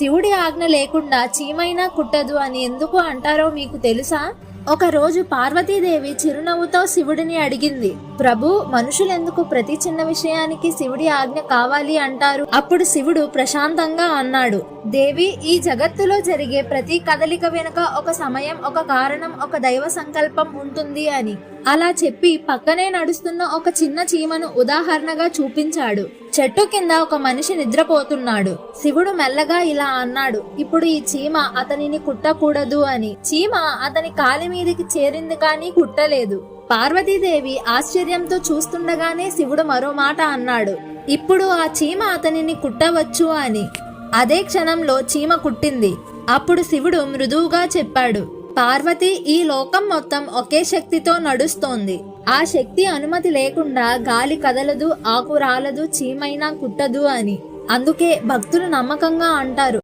శివుడి ఆజ్ఞ లేకుండా చీమైనా కుట్టదు అని ఎందుకు అంటారో మీకు తెలుసా? ఒక రోజు పార్వతీదేవి చిరునవ్వుతో శివుడిని అడిగింది, ప్రభు, మనుషులెందుకు ప్రతి చిన్న విషయానికి శివుడి ఆజ్ఞ కావాలి అంటారు? అప్పుడు శివుడు ప్రశాంతంగా అన్నాడు, దేవి, ఈ జగత్తులో జరిగే ప్రతి కదలిక వెనుక ఒక సమయం, ఒక కారణం, ఒక దైవ సంకల్పం ఉంటుంది అని. అలా చెప్పి పక్కనే నడుస్తున్న ఒక చిన్న చీమను ఉదాహరణగా చూపించాడు. చెట్టు కింద ఒక మనిషి నిద్రపోతున్నాడు. శివుడు మెల్లగా ఇలా అన్నాడు, ఇప్పుడు ఈ చీమ అతనిని కుట్టకూడదు అని. చీమ అతని కాలి మీదికి చేరింది కానీ కుట్టలేదు. పార్వతీదేవి ఆశ్చర్యంతో చూస్తుండగానే శివుడు మరో మాట అన్నాడు, ఇప్పుడు ఆ చీమ అతనిని కుట్టవచ్చు అని. అదే క్షణంలో చీమ కుట్టింది. అప్పుడు శివుడు మృదువుగా చెప్పాడు, పార్వతి, ఈ లోకం మొత్తం ఒకే శక్తితో నడుస్తోంది. ఆ శక్తి అనుమతి లేకుండా గాలి కదలదు, ఆకు రాలదు, చీమైనా కుట్టదు అని. అందుకే భక్తులు నమ్మకంగా అంటారు,